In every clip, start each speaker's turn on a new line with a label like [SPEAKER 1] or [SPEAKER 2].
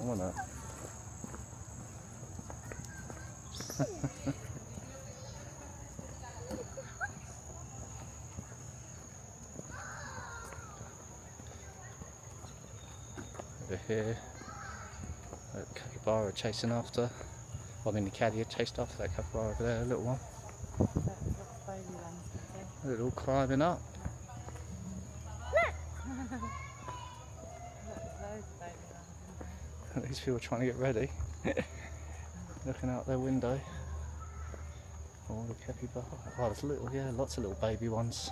[SPEAKER 1] them, wasn't it? Over here, a capybara chasing after. I mean, the caddy had chased after that capybara over there, a little one. A little climbing up. These people are trying to get ready. Looking out their window. Oh, the capybara. Oh, there's little, yeah, lots of little baby ones.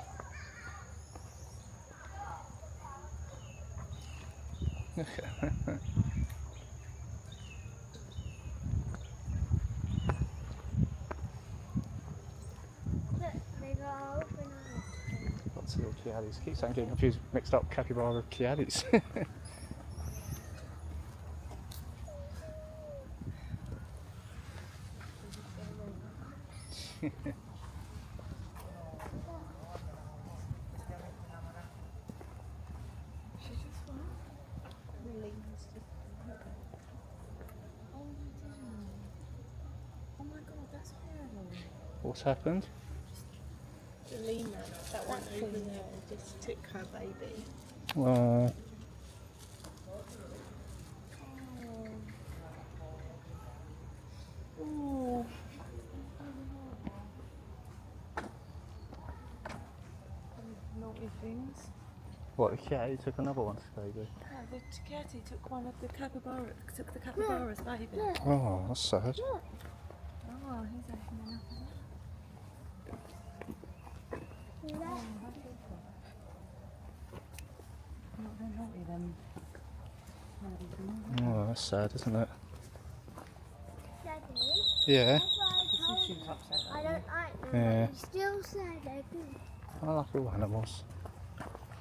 [SPEAKER 1] Lots of little kiadis. Keep saying getting confused, mixed up capybara with kiadis. What's happened?
[SPEAKER 2] The lemur, that one over there, just took her baby.
[SPEAKER 1] Oh.
[SPEAKER 2] Oh. Naughty things.
[SPEAKER 1] What, the cat took another one's baby?
[SPEAKER 2] No, the Takati took one of the capybara, took the capybara's baby.
[SPEAKER 1] Oh, that's sad.
[SPEAKER 2] Oh, he's opening up. Not very naughty then.
[SPEAKER 1] Oh, that's sad, isn't it?
[SPEAKER 3] Daddy,
[SPEAKER 1] Yeah.
[SPEAKER 2] She was upset.
[SPEAKER 3] I don't like them.
[SPEAKER 1] Yeah.
[SPEAKER 3] But still say they're good.
[SPEAKER 1] I like all animals.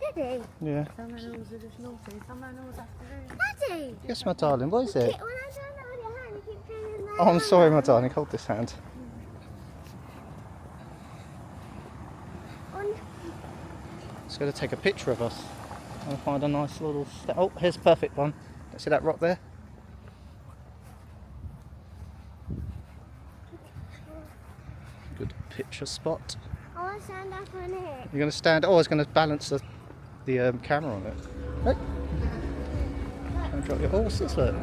[SPEAKER 3] Daddy,
[SPEAKER 1] Yeah.
[SPEAKER 2] Some animals are just naughty, some animals have to do.
[SPEAKER 3] Daddy.
[SPEAKER 1] Yes, my darling, what is it?
[SPEAKER 3] When I turn it on your hand, you keep turning my
[SPEAKER 1] Oh, I'm sorry, my darling, hold this hand. It's going to take a picture of us and find a nice little oh, here's a perfect one. See that rock there? Good picture spot.
[SPEAKER 3] I want to stand up on it.
[SPEAKER 1] You're going to stand. Oh, I was going to balance the camera on it. Hey. Don't drop your horses, look.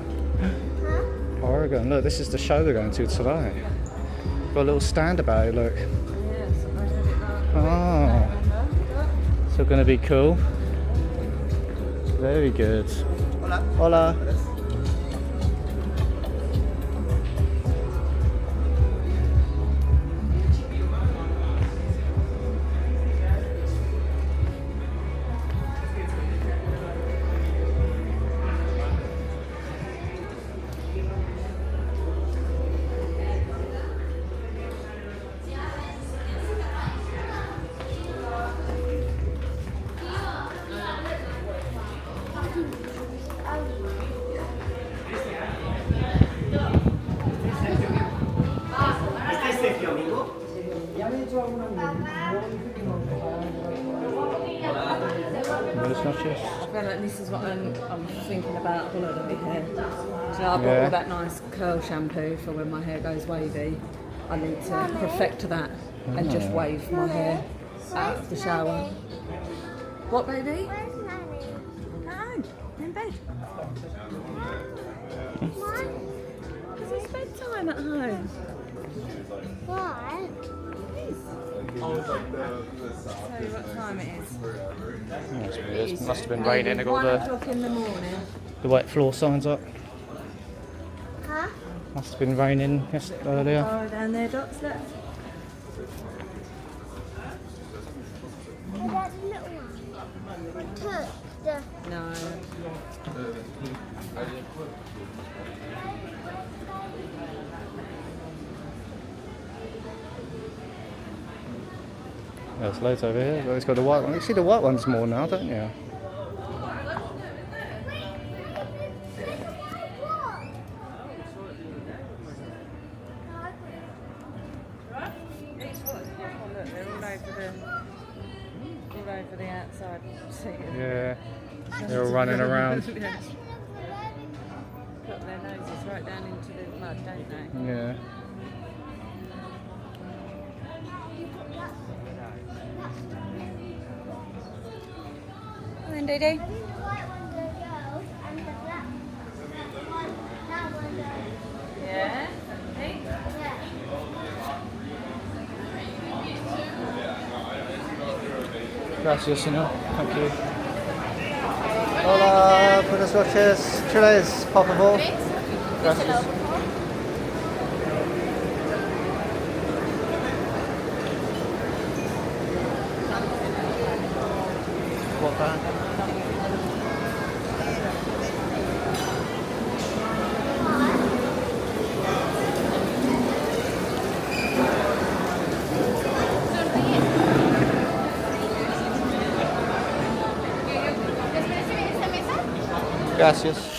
[SPEAKER 3] Huh?
[SPEAKER 1] Oregon. Look, this is the show we're going to tonight. Got a little stand about it. Look. Oh. So going to be cool. Very good. Hola. Hola.
[SPEAKER 2] I feel like this is what I'm thinking about holiday hair. So I bought
[SPEAKER 1] Yeah.
[SPEAKER 2] all that nice curl shampoo for when my hair goes wavy. I need to perfect that and just wave my hair out of the shower. What, baby?
[SPEAKER 3] Where's Nanny?
[SPEAKER 2] At home, in bed.
[SPEAKER 3] Why?
[SPEAKER 2] Because it's bedtime at home.
[SPEAKER 3] Why?
[SPEAKER 2] Tell you what time it is.
[SPEAKER 1] It must have been raining. They got
[SPEAKER 2] 1
[SPEAKER 1] the
[SPEAKER 2] o'clock in the morning.
[SPEAKER 1] wet floor signs up.
[SPEAKER 3] Huh?
[SPEAKER 1] Must have been raining earlier.
[SPEAKER 2] Oh, down there, dots, look.
[SPEAKER 3] Oh, that's a little one. Took the...
[SPEAKER 2] No.
[SPEAKER 1] There's loads over here. It's got the white one. You see the white ones more now, don't you?
[SPEAKER 2] All over the outside seat.
[SPEAKER 1] Yeah. They're all running around.
[SPEAKER 2] Yeah. Look, their noses right down into the mud, don't they?
[SPEAKER 1] Yeah.
[SPEAKER 2] Come on, Dee Dee.
[SPEAKER 3] The white one goes and the black one. That one goes.
[SPEAKER 2] Yeah. Hey.
[SPEAKER 3] Yeah.
[SPEAKER 1] Gracias, señor. Thank you. Hola, buenas noches. Tres, por favor. Gracias. What that? Gracias.